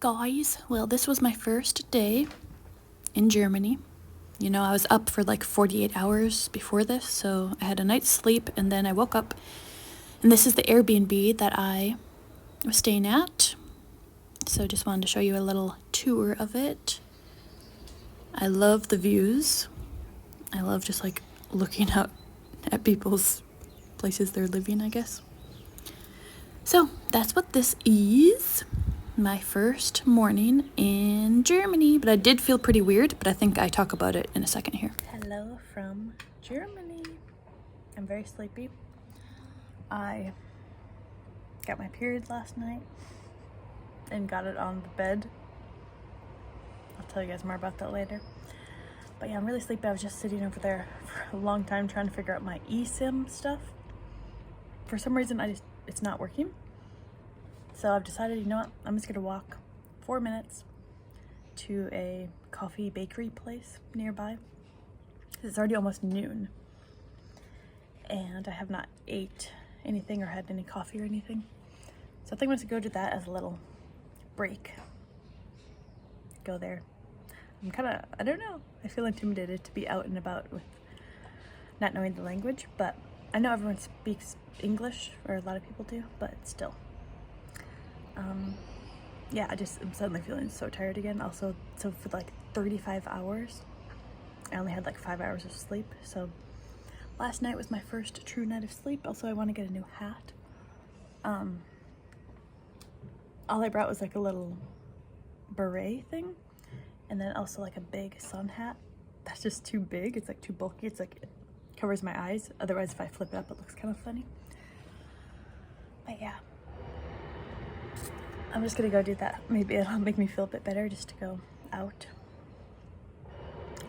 guys, well, this was my first day in Germany. You know, I was up for like 48 hours before this, so I had a night's sleep and then I woke up and this is the Airbnb that I was staying at. So just wanted to show you a little tour of it. I love the views. I love just like looking out at people's places they're living, I guess. So that's what this is. My first morning in Germany, but I did feel pretty weird, but I think I talk about it in a second here. Hello from Germany. I'm very sleepy. I got my period last night and got it on the bed. I'll tell you guys more about that later. But yeah, I'm really sleepy. I was just sitting over there for a long time trying to figure out my eSIM stuff. For some reason, it's not working. So I've decided, you know what, I'm just gonna walk 4 minutes to a coffee bakery place nearby. It's already almost noon and I have not ate anything or had any coffee or anything. So I think I'm gonna go to that as a little break. Go there. I'm kinda, I don't know, I feel intimidated to be out and about with not knowing the language, but I know everyone speaks English, or a lot of people do, but still. Yeah, I'm suddenly feeling so tired again. Also, so for like 35 hours, I only had like 5 hours of sleep. So last night was my first true night of sleep. Also, I want to get a new hat. All I brought was like a little beret thing, and then also like a big sun hat. That's just too big. It's like too bulky. It's like it covers my eyes. Otherwise, if I flip it up, it looks kind of funny. But yeah. I'm just gonna go do that. Maybe it'll make me feel a bit better just to go out.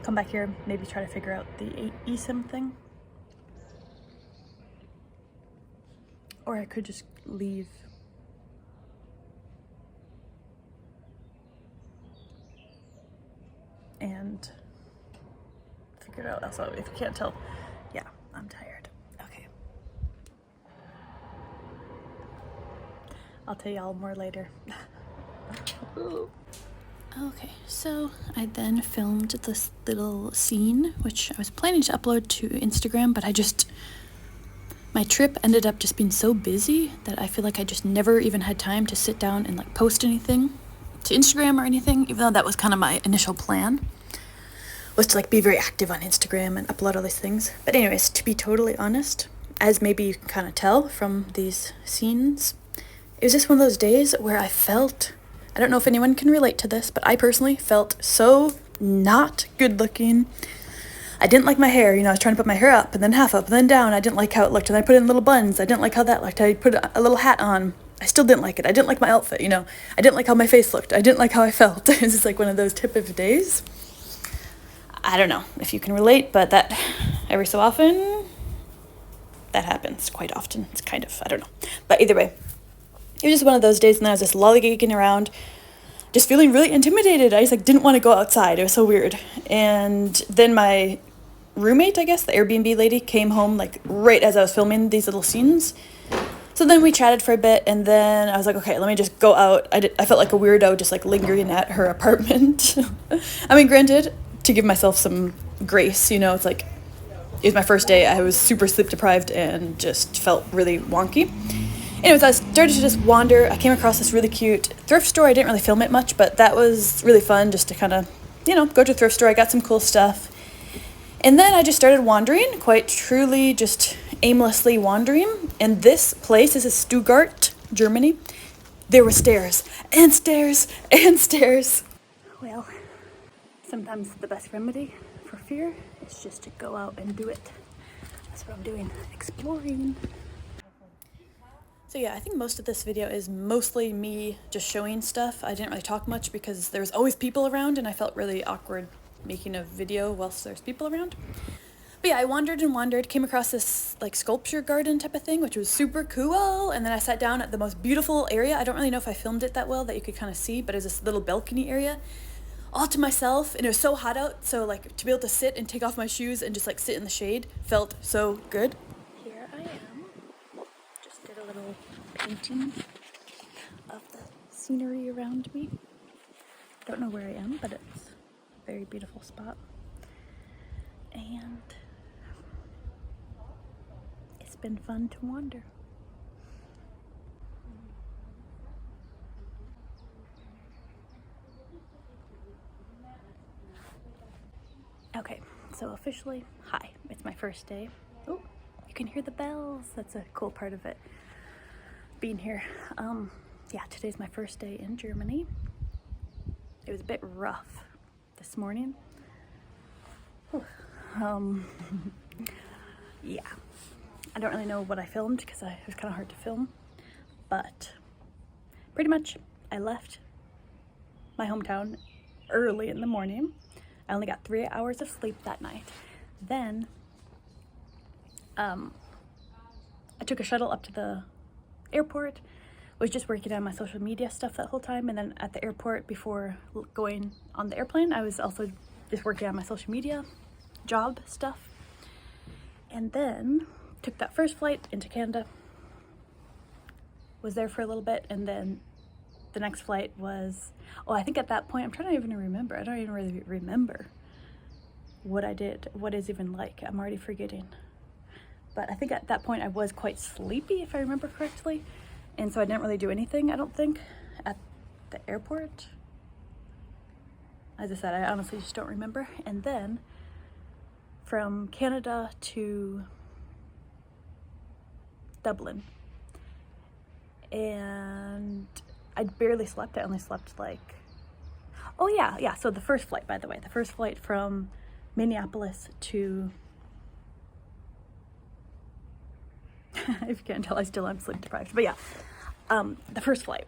Come back here, maybe try to figure out the eSIM thing. Or I could just leave. And figure it out. Also, if you can't tell, yeah, I'm tired. Okay. I'll tell y'all more later. Okay, so I then filmed this little scene, which I was planning to upload to Instagram, but my trip ended up just being so busy that I feel like I just never even had time to sit down and like post anything to Instagram or anything, even though that was kind of my initial plan, was to like be very active on Instagram and upload all these things. But anyways, to be totally honest, as maybe you can kind of tell from these scenes, it was just one of those days where I felt, I don't know if anyone can relate to this, but I personally felt so not good looking. I didn't like my hair, you know, I was trying to put my hair up and then half up and then down. I didn't like how it looked, and I put it in little buns. I didn't like how that looked. I put a little hat on. I still didn't like it. I didn't like my outfit, you know. I didn't like how my face looked. I didn't like how I felt. It was just like one of those type of days. I don't know if you can relate, but that every so often, that happens quite often. It's kind of, I don't know. But either way, it was just one of those days, and then I was just lollygagging around, just feeling really intimidated. I just like didn't want to go outside. It was so weird. And then my roommate, I guess, the Airbnb lady, came home like right as I was filming these little scenes. So then we chatted for a bit, and then I was like, okay, let me just go out. I felt like a weirdo just like lingering at her apartment. I mean, granted, to give myself some grace, you know, it's like, it was my first day. I was super sleep deprived and just felt really wonky. Anyways, I started to just wander. I came across this really cute thrift store. I didn't really film it much, but that was really fun just to kind of, you know, go to a thrift store. I got some cool stuff. And then I just started wandering, quite truly just aimlessly wandering. And this place, this is Stuttgart, Germany. There were stairs and stairs and stairs. Well, sometimes the best remedy for fear is just to go out and do it. That's what I'm doing, exploring. So yeah, I think most of this video is mostly me just showing stuff. I didn't really talk much because there was always people around and I felt really awkward making a video whilst there's people around. But yeah, I wandered and wandered, came across this like sculpture garden type of thing, which was super cool. And then I sat down at the most beautiful area. I don't really know if I filmed it that well that you could kind of see, but it was this little balcony area all to myself. And it was so hot out. So like to be able to sit and take off my shoes and just like sit in the shade felt so good. Here I am. Just did a little painting of the scenery around me. Don't know where I am, but it's a very beautiful spot. And it's been fun to wander. Okay, so officially, hi, it's my first day. Oh, you can hear the bells. That's a cool part of it, being here. Yeah, today's my first day in Germany. It was a bit rough this morning. Yeah, I don't really know what I filmed because it was kind of hard to film, but pretty much I left my hometown early in the morning. I only got 3 hours of sleep that night. Then I took a shuttle up to the airport, was just working on my social media stuff that whole time, and then at the airport before going on the airplane, I was also just working on my social media job stuff. And then took that first flight into Canada, was there for a little bit, and then the next flight was, I think at that point, I'm trying to even remember. I don't even really remember what I did, what is even like. I'm already forgetting. But I think at that point I was quite sleepy, if I remember correctly. And so I didn't really do anything, I don't think, at the airport. As I said, I honestly just don't remember. And then from Canada to Dublin. And I barely slept. I only slept like, so the first flight, by the way, the first flight from Minneapolis to, if you can't tell, I still am sleep deprived, but yeah, the first flight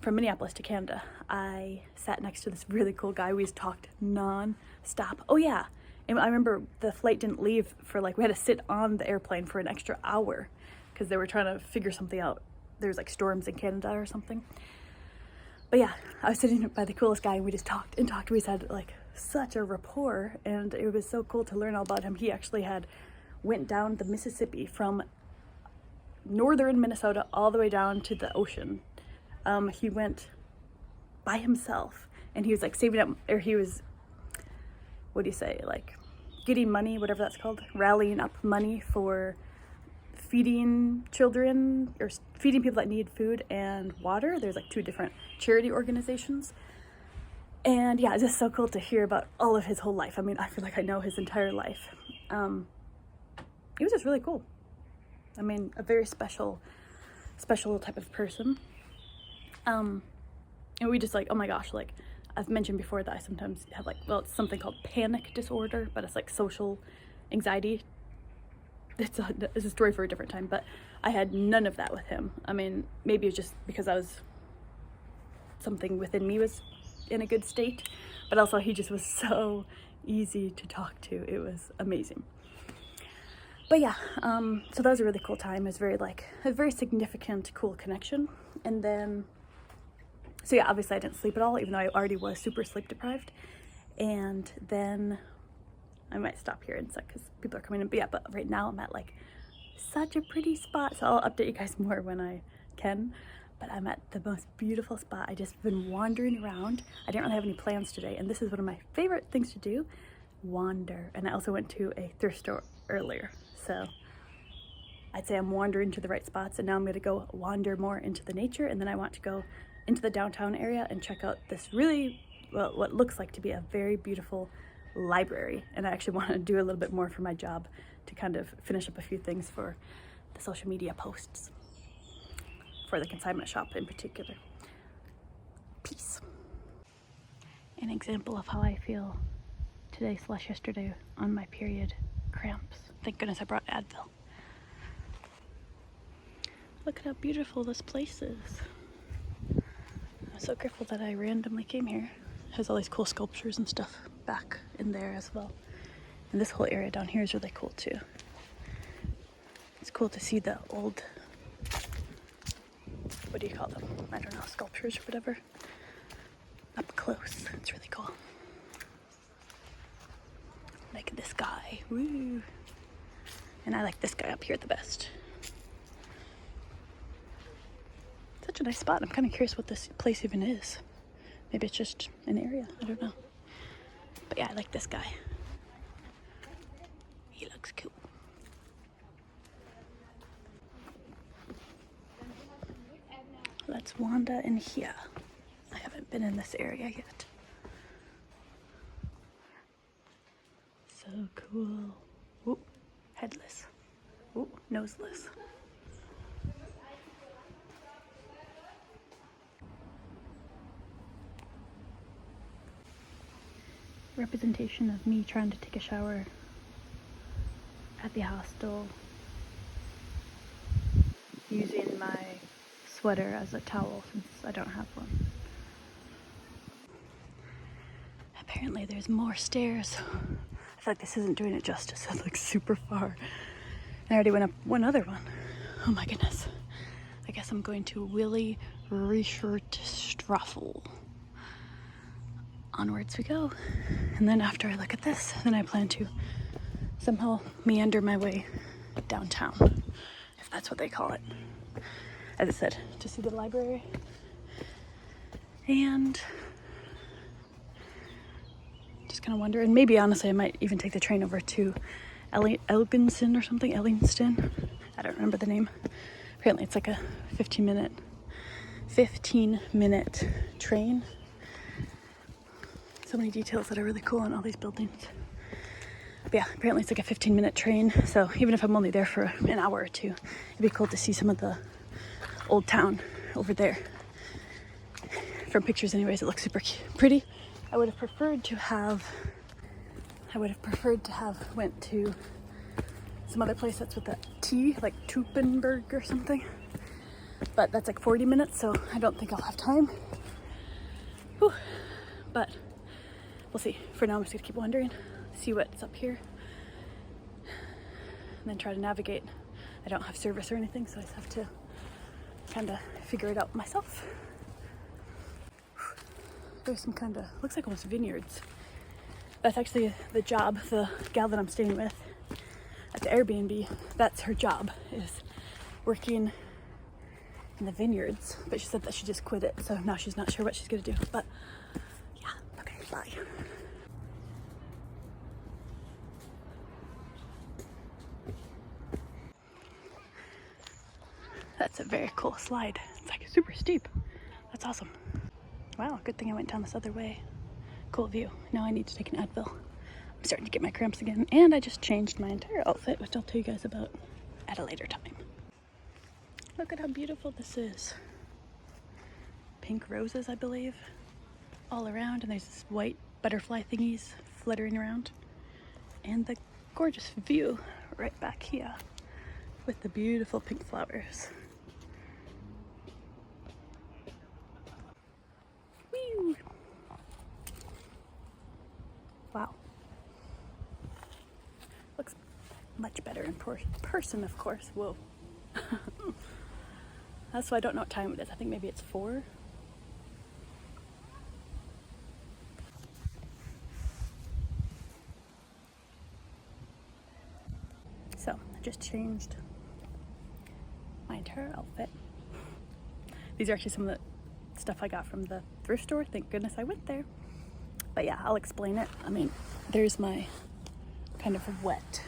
from Minneapolis to Canada, I sat next to this really cool guy. We just talked non-stop. Oh yeah, and I remember the flight didn't leave for like, we had to sit on the airplane for an extra hour because they were trying to figure something out. There's like storms in Canada or something. But yeah, I was sitting by the coolest guy and we just talked and talked. We had like such a rapport, and it was so cool to learn all about him. He actually went down the Mississippi from northern Minnesota all the way down to the ocean. He went by himself, and he was like saving up, or he was, what do you say, like getting money, whatever that's called, rallying up money for feeding children or feeding people that need food and water. There's like 2 different charity organizations. And yeah, it's just so cool to hear about all of his whole life. I mean, I feel like I know his entire life. He was just really cool. I mean, a very special type of person. And we just like, oh my gosh, like I've mentioned before that I sometimes have like, it's something called panic disorder, but it's like social anxiety. It's a story for a different time, but I had none of that with him. I mean, maybe it's just because something within me was in a good state, but also he just was so easy to talk to. It was amazing. But yeah, so that was a really cool time. It was a very significant, cool connection. And then, so yeah, obviously I didn't sleep at all, even though I already was super sleep deprived. And then I might stop here in a sec because people are coming in. But yeah, but right now I'm at like such a pretty spot. So I'll update you guys more when I can. But I'm at the most beautiful spot. I just been wandering around. I didn't really have any plans today. And this is one of my favorite things to do, wander. And I also went to a thrift store earlier. So I'd say I'm wandering to the right spots. And now I'm going to go wander more into the nature. And then I want to go into the downtown area and check out this really, well, what looks like to be a very beautiful library. And I actually want to do a little bit more for my job to kind of finish up a few things for the social media posts, for the consignment shop in particular. Peace. An example of how I feel today/yesterday on my period cramps. Thank goodness I brought Advil. Look at how beautiful this place is. I'm so grateful that I randomly came here. It has all these cool sculptures and stuff back in there as well. And this whole area down here is really cool too. It's cool to see the old, what do you call them? I don't know, sculptures or whatever. Up close. It's really cool. Like this guy. Woo! And I like this guy up here the best. Such a nice spot. I'm kind of curious what this place even is. Maybe it's just an area, I don't know. But yeah, I like this guy. He looks cool. Let's wander in here. I haven't been in this area yet. So cool. Ooh, headless. Ooh, noseless. Representation of me trying to take a shower at the hostel using my sweater as a towel since I don't have one. Apparently there's more stairs. I feel like this isn't doing it justice. It looks super far. I already went up one other one. Oh my goodness. I guess I'm going to Willy Richertstraffel. Onwards we go. And then after I look at this, then I plan to somehow meander my way downtown, if that's what they call it. As I said, to see the library. And just kind of wonder, and maybe honestly I might even take the train over to Elginston or something, Ellingston. I don't remember the name. Apparently it's like a 15-minute train. So many details that are really cool on all these buildings. But yeah, apparently it's like a 15-minute train. So even if I'm only there for an hour or two, it'd be cool to see some of the old town over there. From pictures anyways, it looks super pretty. I would have preferred to have went to some other place that's with a T, like Tuppenberg or something. But that's like 40 minutes, so I don't think I'll have time. Whew. But we'll see. For now, I'm just gonna keep wandering, see what's up here, and then try to navigate. I don't have service or anything, so I just have to kind of figure it out myself. There's some kind of, looks like almost vineyards. That's actually the job, the gal that I'm staying with at the Airbnb, that's her job, is working in the vineyards. But she said that she just quit it, so now she's not sure what she's gonna do. But yeah, okay, bye. That's a very cool slide. It's like super steep. That's awesome. Wow, good thing I went down this other way. Cool view. Now I need to take an Advil. I'm starting to get my cramps again, and I just changed my entire outfit, which I'll tell you guys about at a later time. Look at how beautiful this is. Pink roses, I believe, all around, and there's this white butterfly thingies fluttering around. And the gorgeous view right back here with the beautiful pink flowers. Whee! Wow. Looks much better in person, of course. Whoa. That's why I don't know what time it is. I think maybe it's 4. So I just changed my entire outfit. These are actually some of the stuff I got from the thrift store. Thank goodness I went there. But yeah, I'll explain it. I mean, there's my kind of wet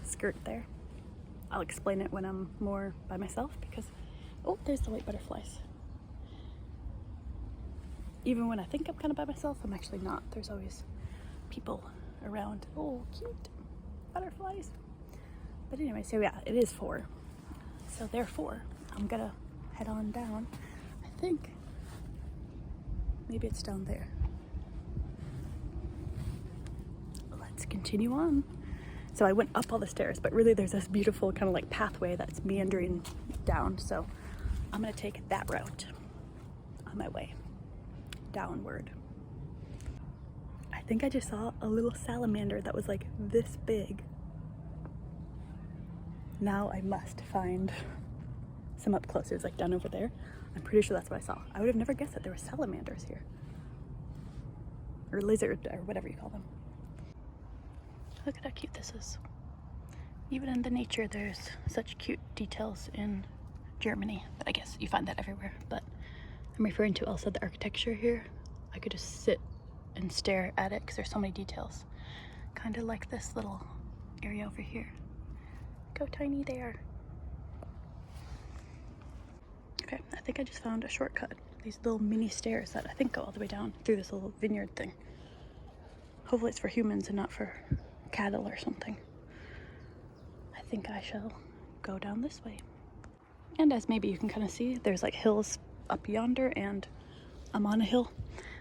skirt there. I'll explain it when I'm more by myself because, oh, there's the white butterflies. Even when I think I'm kind of by myself, I'm actually not. There's always people around. Oh, cute butterflies. But anyway, so yeah, it is 4. So therefore, I'm gonna head on down. I think maybe it's down there. Let's continue on. So I went up all the stairs, but really there's this beautiful kind of like pathway that's meandering down. So I'm gonna take that route on my way downward. I think I just saw a little salamander that was like this big. Now I must find some up close. It was like down over there. I'm pretty sure that's what I saw. I would have never guessed that there were salamanders here. Or lizard, or whatever you call them. Look at how cute this is. Even in the nature, there's such cute details in Germany. But I guess you find that everywhere. But I'm referring to also the architecture here. I could just sit and stare at it because there's so many details. Kind of like this little area over here. Go tiny there. Okay, I think I just found a shortcut. These little mini stairs that I think go all the way down through this little vineyard thing. Hopefully it's for humans and not for cattle or something. I think I shall go down this way. And as maybe you can kind of see, there's like hills up yonder and I'm on a hill.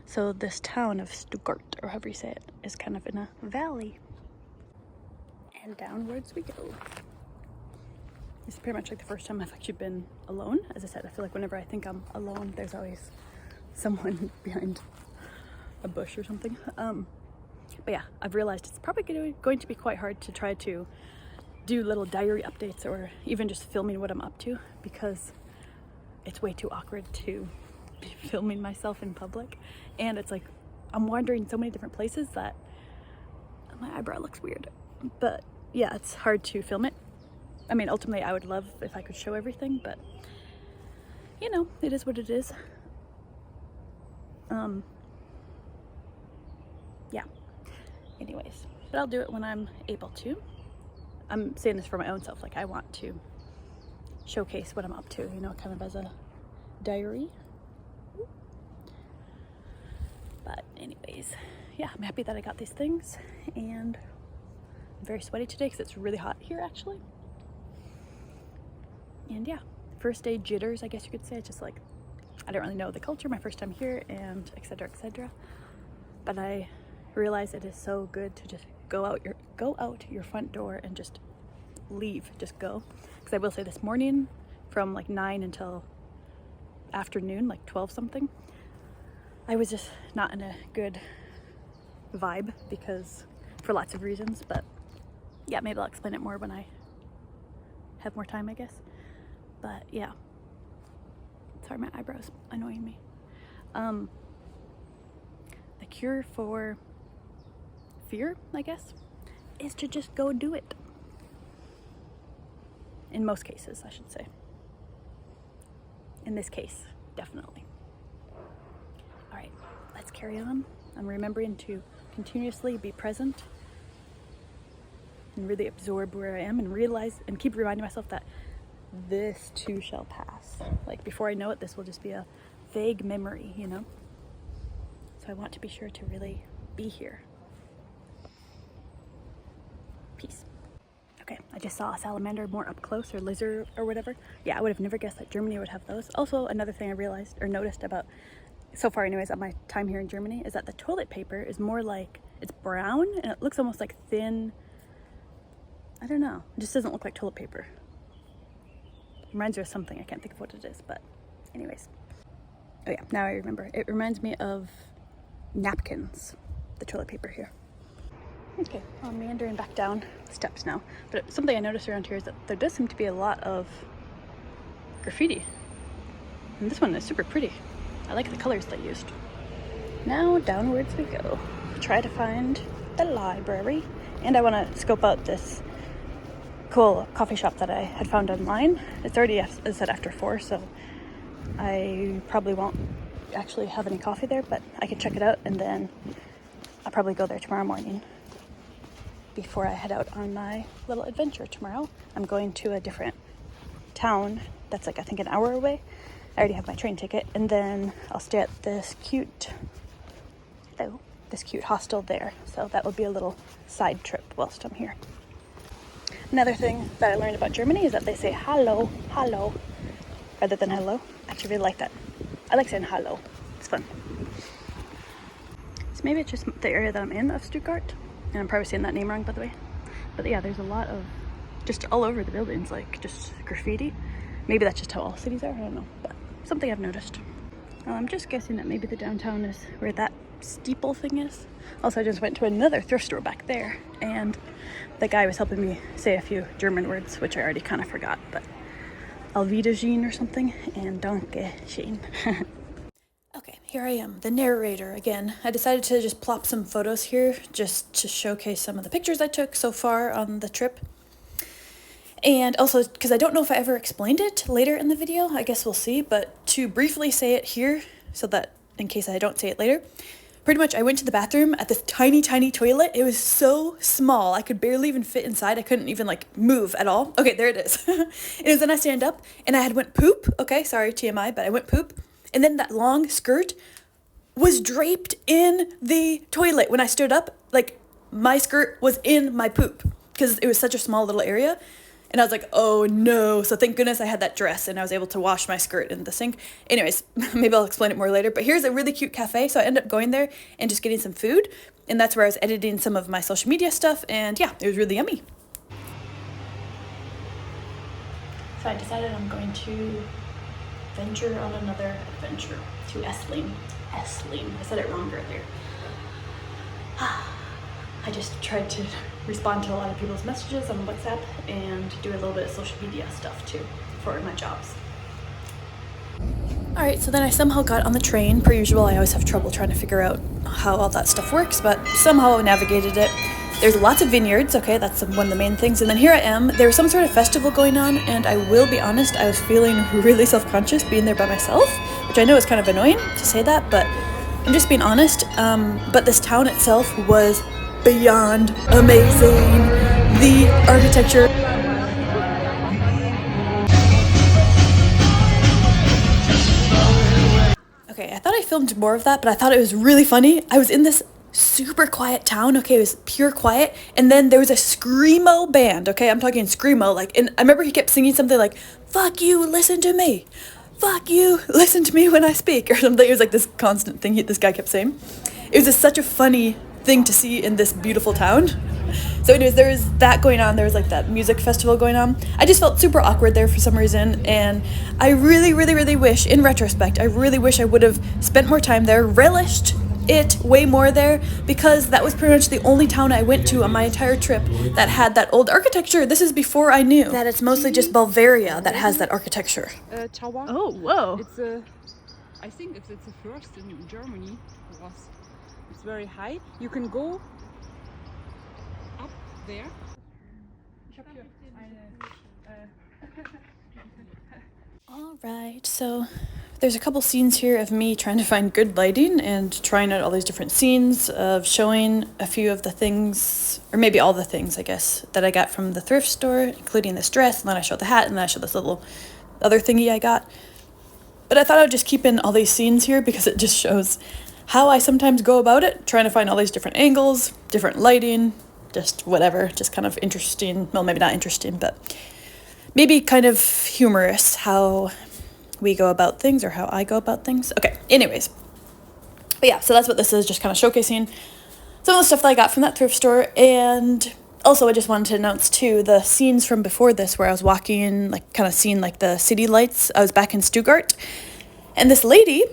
So this town of Stuttgart, or however you say it, is kind of in a valley. And downwards we go. This is pretty much like the first time I've actually been alone. As I said, I feel like whenever I think I'm alone, there's always someone behind a bush or something. But yeah, I've realized it's probably going to be quite hard to try to do little diary updates or even just filming what I'm up to, because it's way too awkward to be filming myself in public. And it's like I'm wandering so many different places that my eyebrow looks weird. But yeah, it's hard to film it. I mean, ultimately I would love if I could show everything, but you know, it is what it is. Yeah. Anyways, but I'll do it when I'm able to. I'm saying this for my own self, like I want to showcase what I'm up to, you know, kind of as a diary. But anyways, yeah, I'm happy that I got these things, and I'm very sweaty today because it's really hot here actually. And yeah, first day jitters, I guess you could say. It's just like, I don't really know the culture, my first time here, and etc, etc. But I realize it is so good to just go out your front door and just leave, just go. Because I will say this morning from like 9 until afternoon, like 12 something, I was just not in a good vibe because for lots of reasons. But yeah, maybe I'll explain it more when I have more time, I guess. But yeah, sorry, my eyebrow's annoying me. The cure for fear, I guess, is to just go do it. In most cases, I should say. In this case, definitely. All right, let's carry on. I'm remembering to continuously be present and really absorb where I am and realize and keep reminding myself that this too shall pass. Like before I know it, this will just be a vague memory, you know? So I want to be sure to really be here. Peace. Okay, I just saw a salamander more up close, or lizard or whatever. Yeah, I would have never guessed that Germany would have those. Also, another thing I realized or noticed about, so far anyways, on my time here in Germany, is that the toilet paper is more like, it's brown and it looks almost like thin, I don't know, it just doesn't look like toilet paper. It reminds me of something, I can't think of what it is, but anyways. Oh yeah, now I remember. It reminds me of napkins, the toilet paper here. Okay, I'm meandering back down the steps now. But something I noticed around here is that there does seem to be a lot of graffiti. And this one is super pretty. I like the colors they used. Now downwards we go. Try to find the library. And I want to scope out this cool coffee shop that I had found online. It's already, as I said, after 4, so I probably won't actually have any coffee there, but I can check it out and then I'll probably go there tomorrow morning before I head out on my little adventure tomorrow. I'm going to a different town that's like, I think, an hour away. I already have my train ticket, and then I'll stay at this cute hostel there. So that will be a little side trip whilst I'm here. Another thing that I learned about Germany is that they say hallo, hallo, rather than hello. I actually really like that. I like saying hallo. It's fun. So maybe it's just the area that I'm in of Stuttgart. And I'm probably saying that name wrong, by the way. But yeah, there's a lot of, just all over the buildings, like just graffiti. Maybe that's just how all cities are, I don't know. But something I've noticed. I'm just guessing that maybe the downtown is where that steeple thing is. Also, I just went to another thrift store back there, and the guy was helping me say a few German words, which I already kind of forgot, but Auf Wiedersehen or something, and Danke schön. Okay, here I am, the narrator again. I decided to just plop some photos here just to showcase some of the pictures I took so far on the trip. And also, because I don't know if I ever explained it later in the video, I guess we'll see, but to briefly say it here, so that in case I don't say it later, pretty much I went to the bathroom at this tiny, tiny toilet. It was so small, I could barely even fit inside. I couldn't even like move at all. Okay, there it is. It was then I stand up and I had went poop. Okay, sorry, TMI, but I went poop. And then that long skirt was draped in the toilet when I stood up. Like, my skirt was in my poop because it was such a small little area. And I was like, oh no. So thank goodness I had that dress and I was able to wash my skirt in the sink. Anyways, maybe I'll explain it more later. But here's a really cute cafe. So I ended up going there and just getting some food. And that's where I was editing some of my social media stuff. And yeah, it was really yummy. So I decided I'm going to venture on another adventure to Esslingen. Esslingen. I said it wrong earlier. I just tried to respond to a lot of people's messages on WhatsApp and do a little bit of social media stuff too for my jobs. Alright, so then I somehow got on the train. Per usual, I always have trouble trying to figure out how all that stuff works, but somehow navigated it. There's lots of vineyards, okay, that's one of the main things. And then here I am, there was some sort of festival going on, and I will be honest, I was feeling really self-conscious being there by myself, which I know is kind of annoying to say that, but I'm just being honest. But this town itself was beyond amazing. The architecture. Okay, I thought I filmed more of that, but I thought it was really funny. I was in this super quiet town, okay, it was pure quiet, and then there was a screamo band, okay, I'm talking screamo, like, and I remember he kept singing something like, fuck you, listen to me, fuck you, listen to me when I speak, or something. It was like this constant thing this guy kept saying. It was just such a funny thing to see in this beautiful town. So anyways, there was that going on. There was like that music festival going on. I just felt super awkward there for some reason, and I really, really, really wish, in retrospect, I really wish I would have spent more time there, relished it way more there, because that was pretty much the only town I went to on my entire trip that had that old architecture. This is before I knew that it's mostly just Bavaria that has that architecture. Tower. Oh, whoa. It's I think it's the first in Germany. It's very high. You can go up there. Alright, so there's a couple scenes here of me trying to find good lighting and trying out all these different scenes of showing a few of the things, or maybe all the things, I guess, that I got from the thrift store, including this dress, and then I showed the hat, and then I showed this little other thingy I got. But I thought I would just keep in all these scenes here because it just shows how I sometimes go about it, trying to find all these different angles, different lighting, just whatever, just kind of interesting, well, maybe not interesting, but maybe kind of humorous how we go about things, or how I go about things. Okay, anyways. But yeah, so that's what this is, just kind of showcasing some of the stuff that I got from that thrift store. And also I just wanted to announce too the scenes from before this where I was walking, like kind of seeing like the city lights. I was back in Stuttgart, and this lady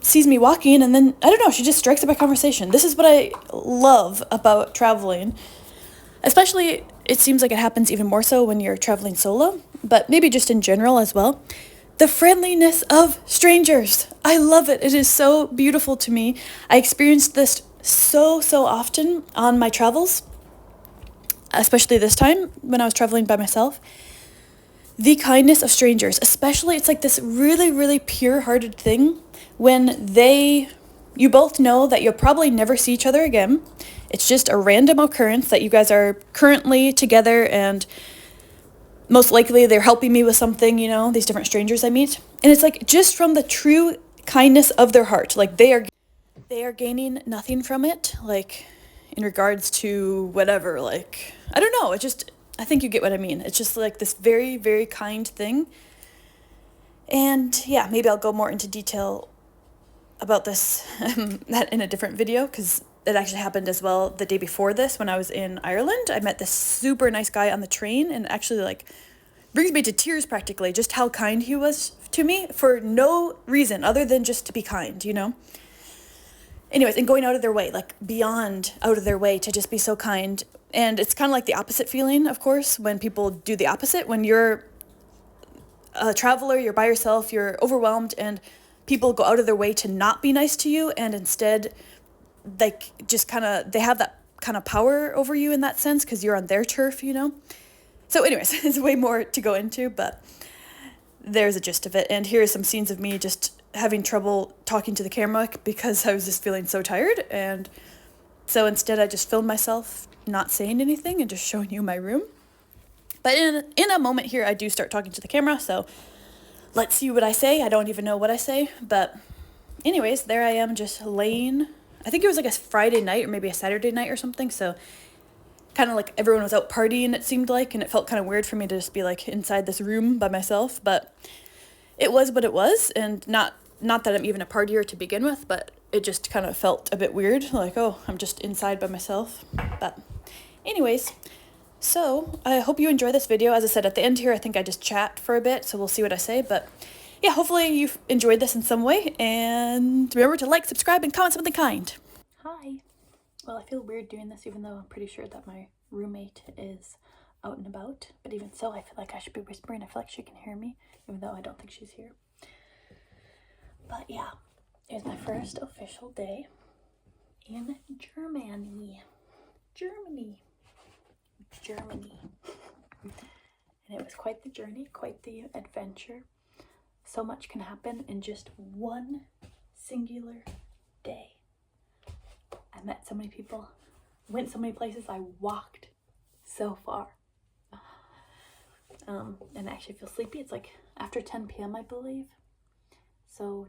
sees me walking, and then, I don't know, she just strikes up a conversation. This is what I love about traveling. Especially, it seems like it happens even more so when you're traveling solo, but maybe just in general as well. The friendliness of strangers. I love it. It is so beautiful to me. I experienced this so often on my travels, especially this time when I was traveling by myself. The kindness of strangers, especially, it's like this really, really pure-hearted thing when you both know that you'll probably never see each other again. It's just a random occurrence that you guys are currently together, and most likely they're helping me with something, you know, these different strangers I meet. And it's like just from the true kindness of their heart, like they are gaining nothing from it, like in regards to whatever, like, I don't know, I think you get what I mean. It's just like this very, very kind thing. And yeah, maybe I'll go more into detail about this that in a different video, because it actually happened as well the day before this when I was in Ireland. I met this super nice guy on the train, and actually like brings me to tears practically, just how kind he was to me for no reason other than just to be kind, you know? Anyways, and going out of their way, like beyond out of their way to just be so kind. And it's kind of like the opposite feeling, of course, when people do the opposite. When you're a traveler, you're by yourself, you're overwhelmed, and people go out of their way to not be nice to you, and instead like just kind of, they have that kind of power over you in that sense because you're on their turf, you know? So anyways, there's way more to go into, but there's a gist of it. And here are some scenes of me just having trouble talking to the camera because I was just feeling so tired. And so instead I just filmed myself not saying anything and just showing you my room. But in a moment here, I do start talking to the camera, so let's see what I say. I don't even know what I say, but anyways, there I am just laying. I think it was like a Friday night or maybe a Saturday night or something, so kind of like everyone was out partying, it seemed like, and it felt kind of weird for me to just be like inside this room by myself, but it was what it was, and not that I'm even a partier to begin with, but it just kind of felt a bit weird, like, oh, I'm just inside by myself. But anyways, so I hope you enjoy this video. As I said, at the end here, I think I just chat for a bit, so we'll see what I say. But yeah, hopefully you've enjoyed this in some way. And remember to like, subscribe, and comment something kind. Hi. Well, I feel weird doing this, even though I'm pretty sure that my roommate is out and about. But even so, I feel like I should be whispering. I feel like she can hear me, even though I don't think she's here. But yeah, it was my first official day in Germany. And it was quite the journey, quite the adventure. So much can happen in just one singular day. I met so many people, went so many places, I walked so far. And I actually feel sleepy. It's like after 10 p.m. I believe. So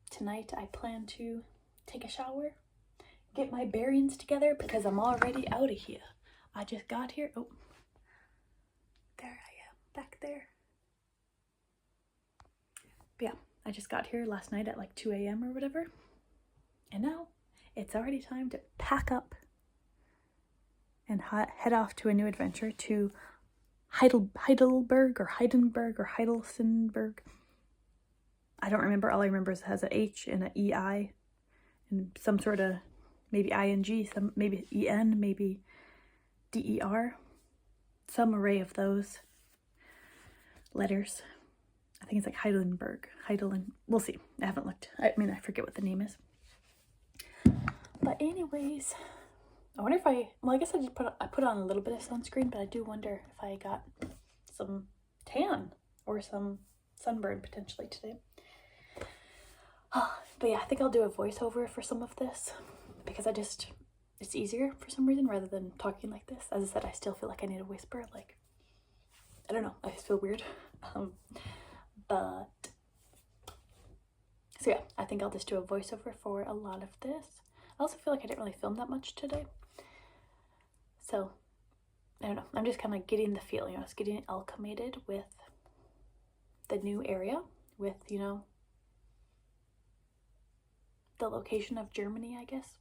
tonight I plan to take a shower, get my bearings together because I'm already out of here. I just got here. Oh, there I am, back there. But yeah, I just got here last night at like 2 a.m. or whatever. And now it's already time to pack up and head off to a new adventure to Heidelberg or Heidelsenberg. I don't remember. All I remember is it has an H and an EI and some sort of maybe ING, some maybe EN, maybe DER, some array of those letters. I think it's like Heidelberg. We'll see. I haven't looked. I mean, I forget what the name is. But anyways, I wonder if I guess I put on a little bit of sunscreen, but I do wonder if I got some tan or some sunburn potentially today. But yeah, I think I'll do a voiceover for some of this because it's easier for some reason rather than talking like this. As I said, I still feel like I need a whisper. Like, I don't know, I just feel weird. But so yeah, I think I'll just do a voiceover for a lot of this. I also feel like I didn't really film that much today. So, I don't know, I'm just kind of getting the feel, I was getting acclimated with the new area, with, the location of Germany, I guess.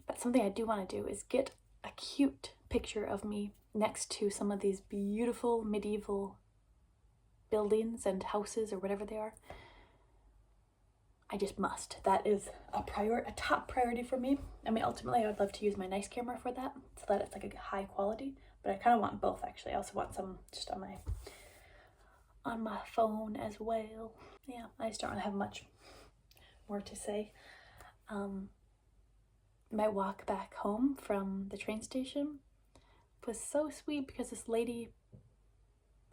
But something I do want to do is get a cute picture of me next to some of these beautiful medieval buildings and houses or whatever they are. I just must. That is a top priority for me. I mean, ultimately, I would love to use my nice camera for that, so that it's like a high quality. But I kind of want both, actually. I also want some just on my phone as well. Yeah, I just don't really have much more to say. My walk back home from the train station was so sweet because this lady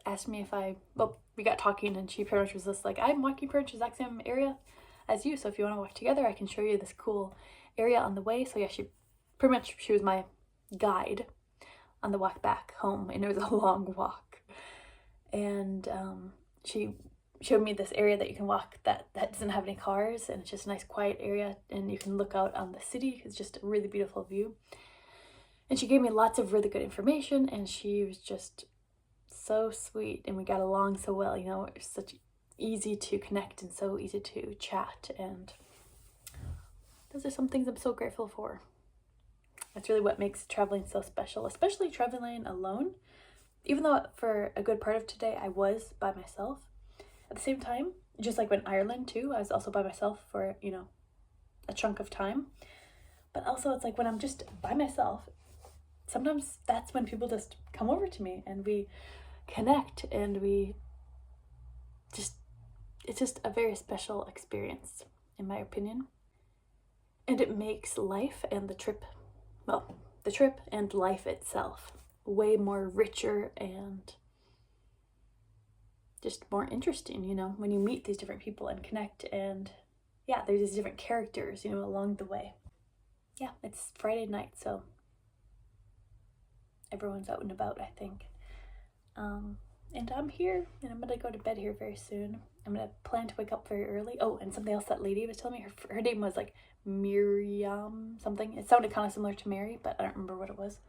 asked me if we got talking and she pretty much was just like, I'm walking pretty much the exact same area as you, so if you want to walk together, I can show you this cool area on the way. So yeah, she was my guide on the walk back home, and it was a long walk. And she showed me this area that you can walk that doesn't have any cars, and it's just a nice quiet area, and you can look out on the city. It's just a really beautiful view. And she gave me lots of really good information, and she was just so sweet, and we got along so well. It was such easy to connect and so easy to chat, and those are some things I'm so grateful for. That's really what makes traveling so special, especially traveling alone. Even though for a good part of today I was by myself, at the same time, just like in Ireland too, I was also by myself for, a chunk of time. But also it's like when I'm just by myself, sometimes that's when people just come over to me and we connect, and it's just a very special experience, in my opinion. And it makes life and the trip and life itself way more richer and just more interesting, you know, when you meet these different people and connect, and yeah, there's these different characters, you know, along the way. Yeah, it's Friday night, so everyone's out and about, I think. And I'm here, and I'm gonna go to bed here very soon. I'm gonna plan to wake up very early. Oh, and something else that lady was telling me, her name was like Miriam something. It sounded kind of similar to Mary, but I don't remember what it was.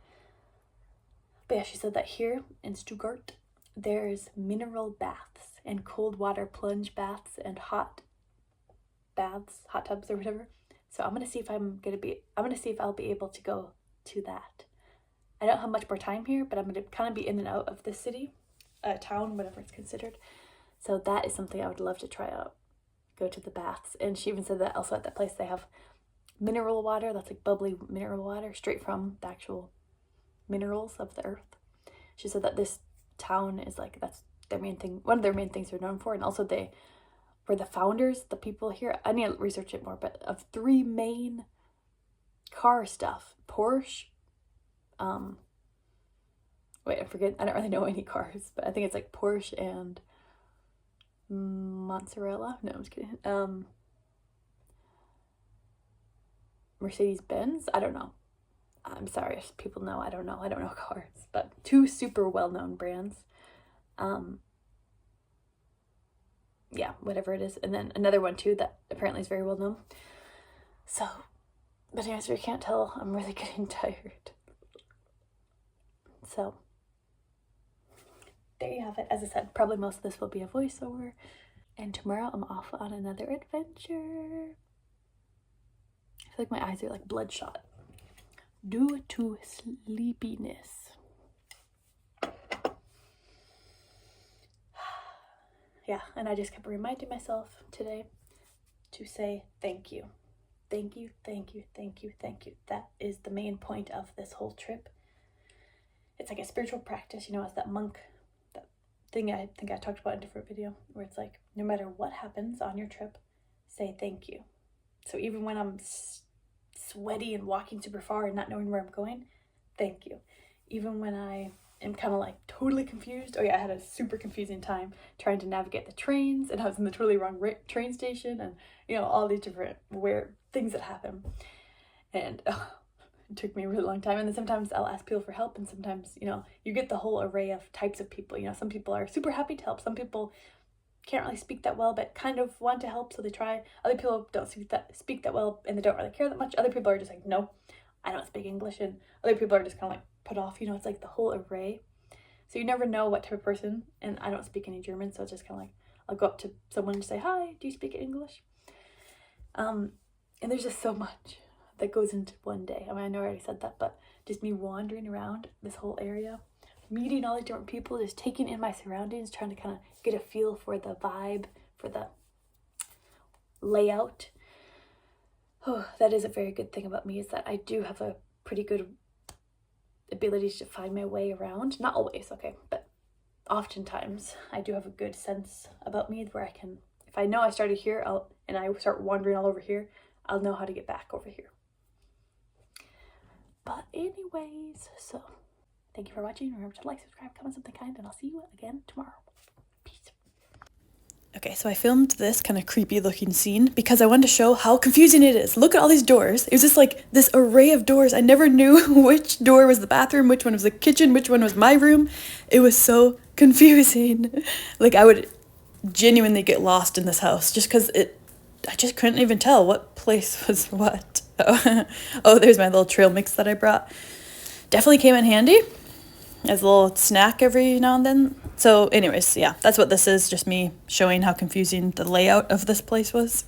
But yeah, she said that here in Stuttgart, there's mineral baths and cold water plunge baths and hot baths, hot tubs or whatever. So I'm gonna see if I'll be able to go to that. I don't have much more time here, but I'm gonna kind of be in and out of the city, town, whatever it's considered. So that is something I would love to try out. Go to the baths. And she even said that also at that place they have mineral water, that's like bubbly mineral water, straight from the actual minerals of the earth. She said that this town is like, that's their main thing, one of their main things they're known for. And also they were the founders, the people here, I need to research it more, but of 3 main car stuff. Porsche, wait, I forget, I don't really know any cars, but I think it's like Porsche and mozzarella. No, I'm just kidding. Mercedes-Benz? I don't know. I'm sorry if people know. I don't know cars, but 2 super well-known brands. Yeah, whatever it is. And then another one too that apparently is very well known. So, but anyways, if you can't tell, I'm really getting tired. So, there you have it. As I said, probably most of this will be a voiceover. And tomorrow I'm off on another adventure. I feel like my eyes are like bloodshot due to sleepiness. Yeah, and I just kept reminding myself today to say thank you. Thank you, thank you, thank you, thank you. That is the main point of this whole trip. It's like a spiritual practice, you know, as that monk, that thing I think I talked about in a different video, where it's like, no matter what happens on your trip, say thank you. So even when I'm sweaty and walking super far and not knowing where I'm going, thank you. Even when I am kind of like totally confused. Oh yeah, I had a super confusing time trying to navigate the trains, and I was in the totally wrong train station, and you know, all these different weird things that happen. And it took me a really long time. And then sometimes I'll ask people for help, and sometimes, you know, you get the whole array of types of people. You know, some people are super happy to help. Some people can't really speak that well, but kind of want to help, so they try. Other people don't speak that well, and they don't really care that much. Other people are just like, no, I don't speak English. And other people are just kind of like put off. You know, it's like the whole array. So you never know what type of person. And I don't speak any German, so it's just kind of like, I'll go up to someone and say, hi, do you speak English? And there's just so much that goes into one day. I mean, I know I already said that, but just me wandering around this whole area, meeting all these different people, just taking in my surroundings, trying to kind of get a feel for the vibe, for the layout. Oh, that is a very good thing about me, is that I do have a pretty good ability to find my way around. Not always, okay, but oftentimes I do have a good sense about me where I can, if I know I started here and I start wandering all over here, I'll know how to get back over here. But anyways, so thank you for watching. Remember to like, subscribe, comment something kind, and I'll see you again tomorrow. Peace. Okay, so I filmed this kind of creepy looking scene because I wanted to show how confusing it is. Look at all these doors. It was just like this array of doors. I never knew which door was the bathroom, which one was the kitchen, which one was my room. It was so confusing. Like, I would genuinely get lost in this house just because I just couldn't even tell what place was what. Oh, there's my little trail mix that I brought. Definitely came in handy as a little snack every now and then. So anyways, yeah, that's what this is. Just me showing how confusing the layout of this place was.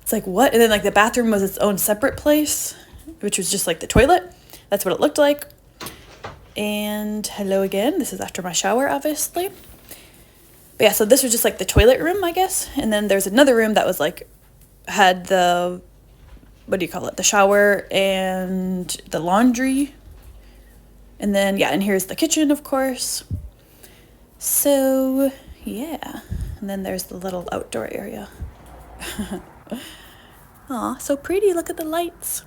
It's like, what? And then like the bathroom was its own separate place, which was just like the toilet. That's what it looked like. And hello again. This is after my shower, obviously. But yeah, so this was just like the toilet room, I guess. And then there's another room that was like, had the, what do you call it? The shower and the laundry. And then, yeah, and here's the kitchen, of course. So, yeah. And then there's the little outdoor area. Aw, so pretty. Look at the lights.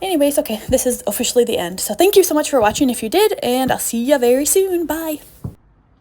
Anyways, okay, this is officially the end. So thank you so much for watching if you did, and I'll see you very soon. Bye.